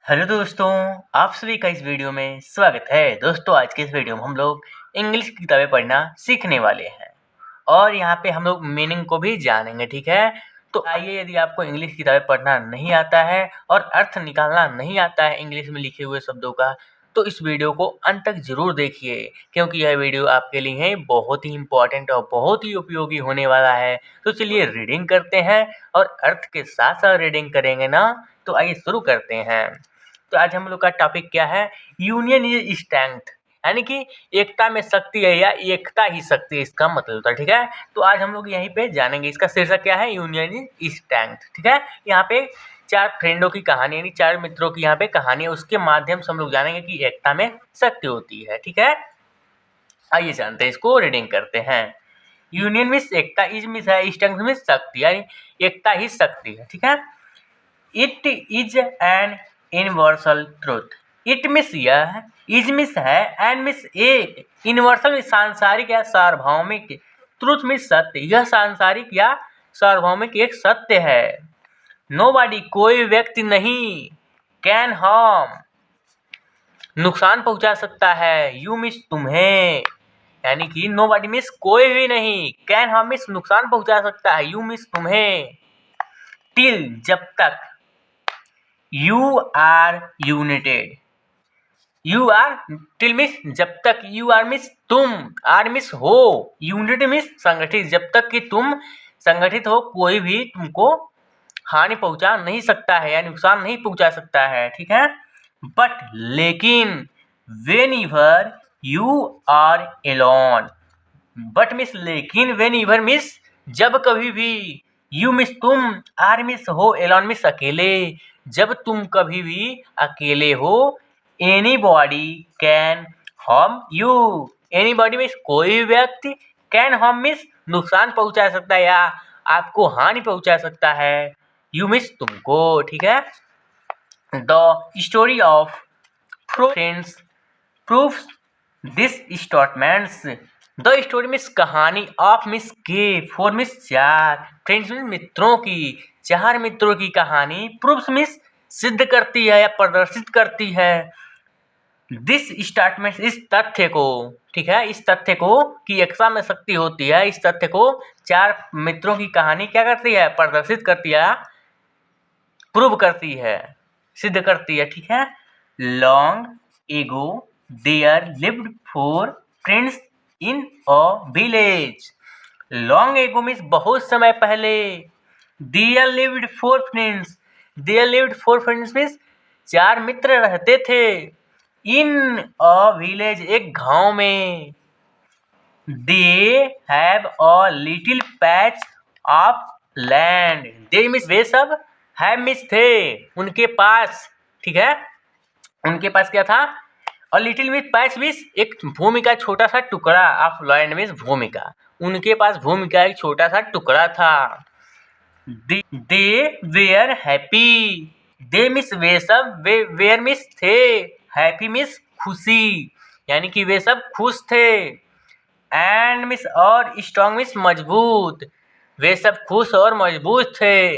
Hello दोस्तों, आप सभी का इस वीडियो में स्वागत है। दोस्तों, आज के इस वीडियो में हम लोग इंग्लिश की किताबें पढ़ना सीखने वाले हैं और यहाँ पे हम लोग मीनिंग को भी जानेंगे, ठीक है। तो आइए, यदि आपको इंग्लिश की किताबें पढ़ना नहीं आता है और अर्थ निकालना नहीं आता है इंग्लिश में लिखे हुए शब्दों का, तो इस वीडियो को अंत तक ज़रूर देखिए, क्योंकि यह वीडियो आपके लिए बहुत ही इम्पोर्टेंट और बहुत ही उपयोगी होने वाला है। तो चलिए रीडिंग करते हैं और अर्थ के साथ साथ रीडिंग करेंगे ना। तो आइए शुरू करते हैं। तो आज हम लोग का टॉपिक क्या है? यूनियन इज स्ट्रेंथ, यानी कि एकता में शक्ति है या एकता ही शक्ति, इसका मतलब होता है, ठीक है। तो आज हम लोग यहीं पे जानेंगे। इसका शीर्षक क्या है? यूनियन इज स्ट्रेंथ, ठीक है। यहाँ पे 4 फ्रेंडों की कहानी, यानी 4 मित्रों की यहाँ पे कहानी है, उसके माध्यम से हम लोग जानेंगे कि एकता में शक्ति होती है, ठीक है। आइए जानते हैं, इसको रीडिंग करते हैं। Union means Ekta, is means है, स्ट्रेंथ मीन्स शक्ति, यानी एकता ही शक्ति है, ठीक है। It is an universal truth. It means यह, इज मीन्स है, एंड मीन्स एक, यूनिवर्सल मीन्स सांसारिक या सार्वभौमिक, ट्रूथ मीन्स सत्य, यह सांसारिक या सार्वभौमिक एक सत्य है। नोबॉडी कोई व्यक्ति नहीं, कैन हार्म नुकसान पहुंचा सकता है, यू मीन्स तुम्हें, यानी कि नोबॉडी मीन्स कोई भी नहीं, कैन हार्म मीन्स नुकसान पहुंचा सकता है, यू मीन्स तुम्हें, टिल जब तक, you are united, you are till means जब तक, यू आर मीन्स तुम, आर मीन्स हो, यूनिट मीन्स संगठित, जब तक कि तुम संगठित हो कोई भी तुमको हानि पहुंचा नहीं सकता है या नुकसान नहीं पहुंचा सकता है, ठीक है। बट लेकिन, whenever you are alone, but means लेकिन, वेन एवर मीन्स जब कभी भी, यू मीन्स तुम, आर मीन्स हो, एलोन मीन्स अकेले, जब तुम कभी भी अकेले हो, anybody can harm you, anybody means कोई व्यक्ति, कैन हार्म मीन्स नुकसान पहुंचा सकता है या आपको हानि पहुंचा सकता है, यू मीन्स तुमको, ठीक है। The story of friends proves this statements. The story means कहानी, ऑफ मीन्स के, फोर मीन्स 4, फ्रेंड्स मीन्स मित्रों की, 4 मित्रों की कहानी, प्रूव्स मीन्स सिद्ध करती है या प्रदर्शित करती है, दिस स्टेटमेंट इस तथ्य को, ठीक है, इस तथ्य को कि एकता में शक्ति होती है, इस तथ्य को 4 मित्रों की कहानी क्या करती है? प्रदर्शित करती है, प्रूव करती है, सिद्ध करती है, ठीक है। Long ago there lived 4 friends in a village. Long ago means बहुत समय पहले, there lived 4 friends, there lived 4 friends means 4 मित्र रहते थे, इन अ विलेज एक गांव में, they have a little patch of land, they means वे सब, हैव मीन्स थे, उनके पास, ठीक है, उनके पास क्या था? और लिटिल मीन्स पैच मीन्स एक भूमि का छोटा सा टुकड़ा, ऑफ लैंड मीन्स भूमि का, उनके पास भूमि का एक छोटा सा टुकड़ा था। They were happy, they means वे सब, वे वेयर मीन्स थे, हैप्पी मीन्स खुशी, यानी कि वे सब खुश थे, एंड मीन्स और, स्ट्रॉन्ग मीन्स मजबूत, वे सब खुश और मजबूत थे।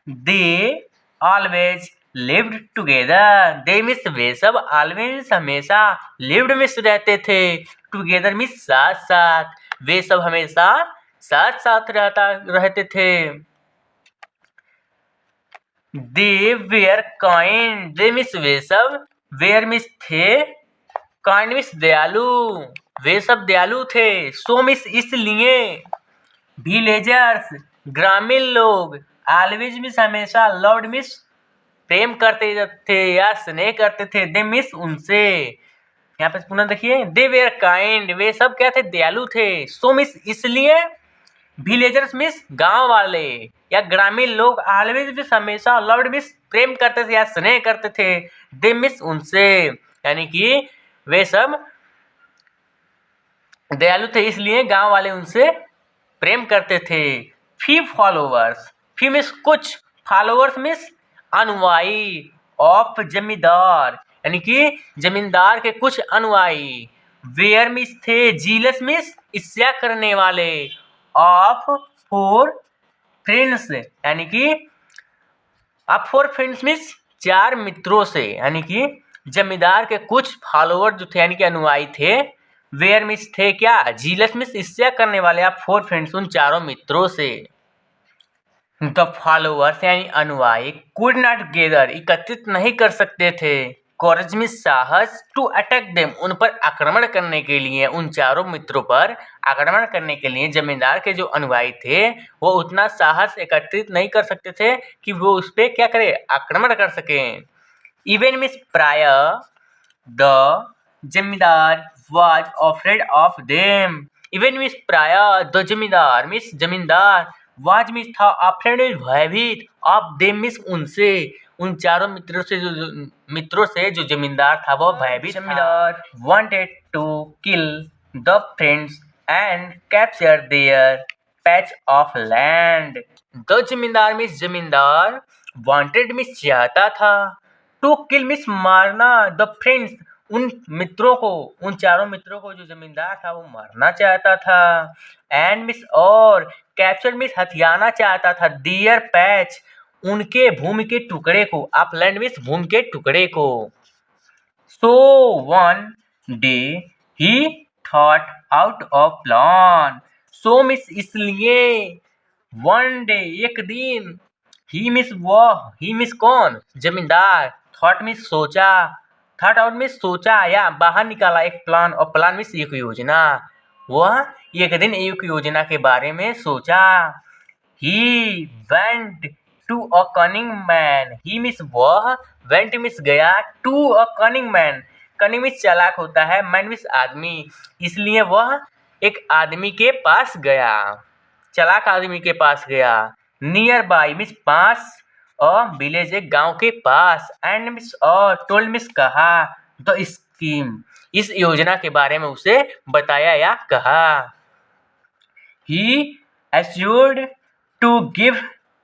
They always lived together, they means वे सब, ऑलवेज हमेशा, लिव्ड मीन्स रहते थे, टुगेदर मीन्स साथ साथ, वे सब हमेशा साथ साथ रहते थे। दे वेयर काइंड, दे मीन्स वे सब, वेयर मीन्स थे, काइंड मीन्स दयालु, वे सब दयालु थे, सो मीन्स इसलिए, विलेजर्स ग्रामीण लोग, ऑलवेज मीन्स हमेशा, लव्ड मीन्स प्रेम करते थे या स्नेह करते थे, दे मीन्स उनसे, यहाँ पे पुनः देखिए, दे वेयर काइंड, वे सब क्या थे? दयालु थे, सो मीन्स इसलिए, विलेजर्स मीन्स गांव वाले या ग्रामीण लोग, ऑलवेज मीन्स हमेशा, लव्ड मीन्स प्रेम करते थे या स्नेह करते थे, दे मीन्स उनसे, यानी कि वे सब दयालु थे इसलिए गांव वाले उनसे प्रेम करते थे। फी फॉलोवर्स, फी मीन्स कुछ, फॉलोवर्स मीन्स अनुयायी, ऑफ जमींदार, यानी कि जमींदार के कुछ अनुयायी, वेयर मीन्स थे, जीलस मीन्स ईर्ष्या करने वाले, ऑफ 4 फ्रेंड्स, यानी कि ऑफ 4 फ्रेंड्स मीन्स 4 मित्रों से, यानी कि जमींदार के कुछ फॉलोअर जो थे, यानी कि अनुयायी थे, वेयर मिस थे क्या, जीलस मिस ईर्ष्या करने वाले, आप 4 फ्रेंड्स, उन चारों मित्रों से। द फॉलोअर्स यानी अनुयायी कुड नॉट गेदर एकत्रित नहीं कर सकते थे, कोरज में साहस, टू अटैक देम उन पर आक्रमण करने के लिए, उन चारों मित्रों पर आक्रमण करने के लिए जमींदार के जो अनुयायी थे वो उतना साहस एकत्रित नहीं कर सकते थे कि वो उस पर क्या करे, आक्रमण कर सकें। इवन मिस प्रायर द जमींदार was afraid of them. Even miss prior the जमींदार, मिस जमींदार, was मिस था, afraid भयभीत, of them मिस उनसे, उन चारों मित्रों से जो जमींदार था वो भयभीत। जमींदार wanted to kill the friends and capture their patch of land. The जमींदार मिस जमींदार, wanted मिस चाहता था, टू किल मिस मारना, द फ्रेंड्स उन मित्रों को, उन चारों मित्रों को जो जमींदार था वो मारना चाहता था, एंड मिस और कैप्चर मिस हथियाना चाहता था, डियर पैच उनके भूमि के टुकड़े को, आप लैंड मिस भूमि के टुकड़े को। So one day he thought out of plan, so means इसलिए, वन डे एक दिन, ही मिस वह, ही मिस कौन, जमींदार, थॉट मिस सोचा, थॉट आउट मिस सोचा या बाहर निकाला एक प्लान, और प्लान मिस एक योजना, वह एक दिन एक योजना के बारे में सोचा। He went to a cunning man, he miss वह, वेंट मिस गया, to a cunning man, cunning miss चालाक होता है, मैन मिस आदमी, इसलिए वह एक आदमी के पास गया, चालाक आदमी के पास गया। नियर बाई मिस पास, और विलेज एक गांव के पास, एंड मिस और टोल्ड मिस कहा, द स्कीम इस योजना के बारे में उसे बताया या कहा। He assured to give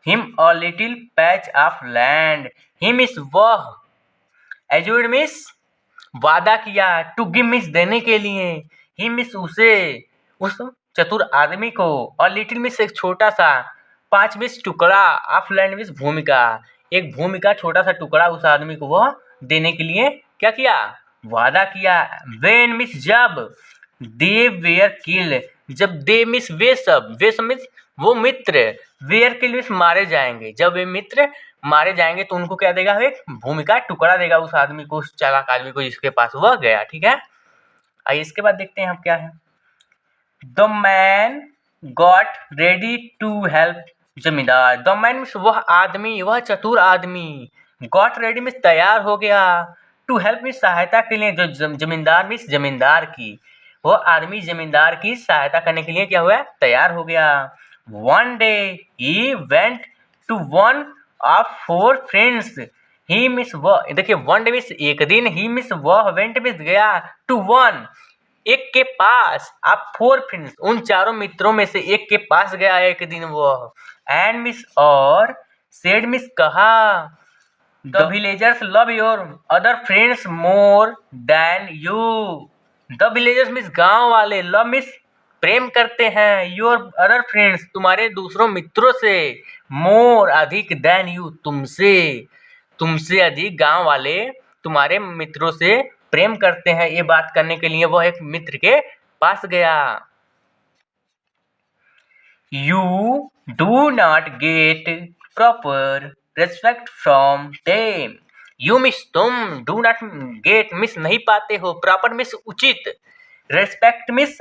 him a little patch of land, he miss वह, एश्योर्ड मिस वादा किया, टू गिव मिस देने के लिए, ही मिस उसे, उस चतुर आदमी को, और लिटिल मिस एक छोटा सा, 5 मिस टुकड़ा, ऑफ लैंड मिस भूमि का, एक भूमि का छोटा सा टुकड़ा उस आदमी को वह देने के लिए क्या किया, वादा किया। वेन मिस जब, दे वेयर किल, जब दे मिस वे सब मिस वो मित्र, वेयर किल मिस मारे जाएंगे, जब वे मित्र मारे जाएंगे तो उनको क्या देगा, एक भूमि का टुकड़ा देगा उस आदमी को, उस चालाक आदमी को जिसके पास वह गया। ठीक है, आइए इसके बाद देखते हैं हम क्या है। The man got ready to help जमींदार, द मैन मीन्स वह आदमी, वह चतुर आदमी, गॉट रेडी मीन्स तैयार हो गया, टू हेल्प मीन्स सहायता के लिए, जो जमींदार मीन्स जमींदार की, वह आदमी जमींदार की सहायता करने के लिए क्या हुआ, तैयार हो गया। One day he went to one of 4 friends, he miss वह, देखिए वन डे मिस एक दिन, ही मिस वह, वेंट मिस गया, टू वन एक के पास, आप 4 फ्रेंड्स उन चारों मित्रों में से एक के पास गया एक दिन वह, एंड मिस और सेड मिस कहा, the villagers love your other friends more than you, the villagers miss गांव वाले, लव मिस प्रेम करते हैं, योर अदर फ्रेंड्स तुम्हारे दूसरों मित्रों से, मोर अधिक, देन यू तुमसे, तुमसे अधिक गांव वाले तुम्हारे मित्रों से प्रेम करते हैं। ये बात करने के लिए वह एक मित्र के पास गया। You do not get proper respect from them, you miss तुम, डू नॉट गेट मिस नहीं पाते हो, प्रॉपर मिस उचित, रेस्पेक्ट मिस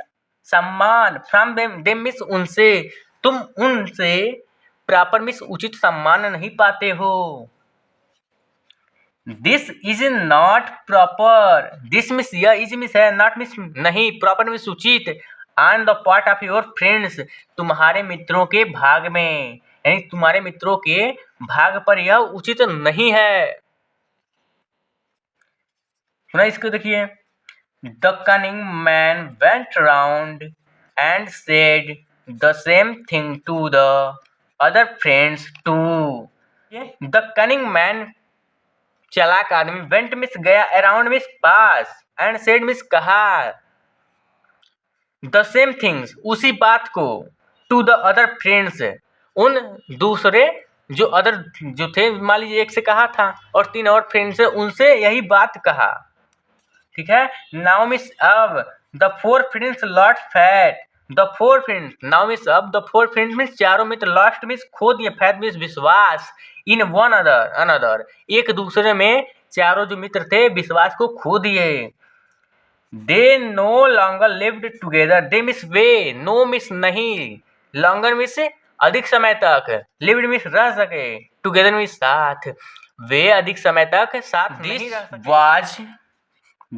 सम्मान, फ्रॉम देम मिस उनसे, तुम उनसे प्रॉपर मिस उचित सम्मान नहीं पाते हो। This is not proper, this miss यह, इज मिस है, नॉट मिस नहीं, प्रॉपर मिस उचित, on the part of your friends तुम्हारे मित्रों के भाग में, यानी तुम्हारे मित्रों के भाग पर यह उचित नहीं है। सुना इसको, देखिए, the cunning man went round and said the same thing to the other friends too, the cunning man चालाक आदमी, वेंट मिस गया, अराउंड मिस पास, एंड सेड मिस कहा, द सेम थिंग्स उसी बात को, टू द अदर फ्रेंड्स उन दूसरे जो अदर जो थे, मान लीजिए एक से कहा था और 3 और फ्रेंड्स है, उनसे यही बात कहा, ठीक है। नाउ मीन्स अब the 4 friends lost fat, the 4 friends, now means अब द 4 फ्रेंड्स मीन्स चारों मित्र, लॉस्ट मीन्स खो दिए, फैट मीन्स विश्वास, इन वन अनदर एक दूसरे में चारों जो मित्र थे विश्वास को खो दिए। They no longer lived together, they means वे, नो मिस नहीं, लॉन्गर मिस अधिक समय तक, लिव्ड मिस रह सके, टुगेदर मिस साथ, वे अधिक समय तक साथ नहीं रह सके।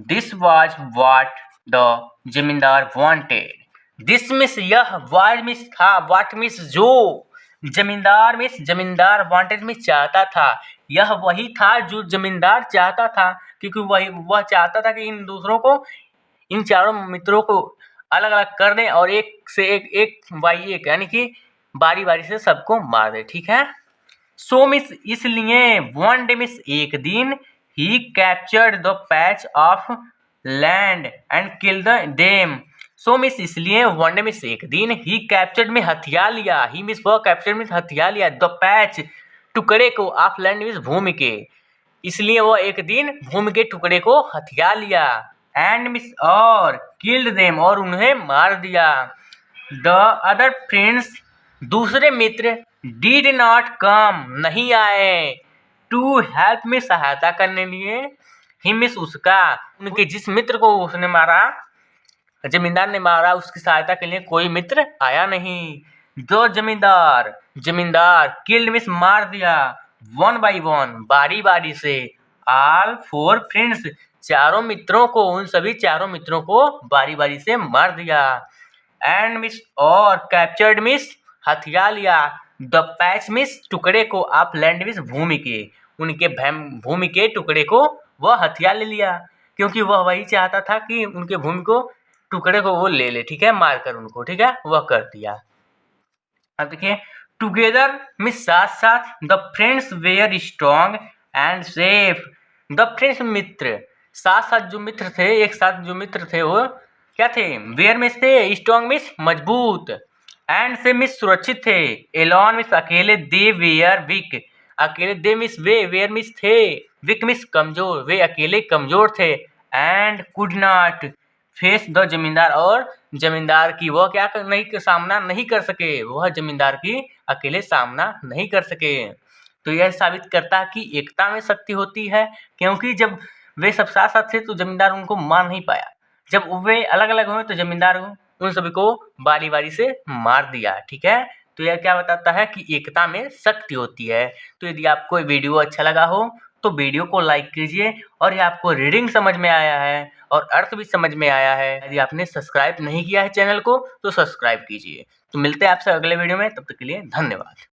दिस वाज व्हाट द जमींदार वांटेड, दिस मिस यह, वाज मिस था, व्हाट मिस जो, जमींदार मिस जमींदार, वांटेड मिस चाहता था, यह वही था जो जमींदार चाहता था, क्योंकि वह चाहता था कि इन दूसरों को, इन चारों मित्रों को अलग अलग कर दें और एक से एक बाई एक, यानी कि बारी बारी से सबको मार दे, ठीक है। सो मिस इसलिए, वन डे मिस एक दिन, he captured the patch of land and killed them, so means इसलिए, वन डे मिस एक दिन, ही कैप्चर्ड में हथिया लिया, ही मिस वह कैप्चर्ड में हथिया लिया, द पैच टुकड़े को, ऑफ लैंड मिस भूमि के, इसलिए वह एक दिन भूमि के टुकड़े को हथिया लिया, एंड मिस और किल्ड देम और उन्हें मार दिया। द अदर फ्रेंड्स दूसरे मित्र डिड नॉट कम नहीं आए, टू हेल्प में सहायता करने लिए, ही मिस उसका, उनके जिस मित्र को उसने मारा, जमींदार ने मारा, उसकी सहायता के लिए कोई मित्र आया नहीं। दो जमींदार किल्ड मिस मार दिया, वन बाई वन बारी बारी से, ऑल 4 फ्रेंड्स चारों मित्रों को, उन सभी चारों मित्रों को बारी बारी से मार दिया। एंड मिस और कैप्चर्ड मिस हथिया लिया, द पैच मिस टुकड़े को, आप लैंड मिस भूमि के, उनके भूमि के टुकड़े को वह हथिया ले लिया, क्योंकि वह वही चाहता था कि उनके भूमि को टुकड़े को वो ले ले, ठीक है, मारकर उनको, ठीक है, वह कर दिया। अब देखिए, टुगेदर मिस साथ साथ, the friends were strong and safe, the friends मित्र, साथ साथ जो मित्र थे, एक साथ जो मित्र थे वो क्या थे, वेयर मिस थे, स्ट्रॉन्ग मिस मजबूत, एंड से मिस सुरक्षित थे, एलॉन मिस अकेले, दे वेयर वीक, अकेले, दे मिस वे, वेयर मिस थे, वीक मिस कमजोर, वे अकेले कमजोर थे, and could not face the जमींदार और जमींदार की वह क्या नहीं सामना नहीं कर सके, वह जमींदार की अकेले सामना नहीं कर सके। तो यह साबित करता है कि एकता में शक्ति होती है, क्योंकि जब वे सब साथ साथ थे तो जमींदार उनको मार नहीं पाया, जब वे अलग अलग हुए तो जमींदार उन सभी को बारी बारी से मार दिया, ठीक है। तो यह क्या बताता है कि एकता में शक्ति होती है। तो यदि आपको वीडियो अच्छा लगा हो तो वीडियो को लाइक कीजिए, और ये आपको रीडिंग समझ में आया है और अर्थ भी समझ में आया है, यदि आपने सब्सक्राइब नहीं किया है चैनल को तो सब्सक्राइब कीजिए। तो मिलते हैं आपसे अगले वीडियो में, तब तक के लिए धन्यवाद।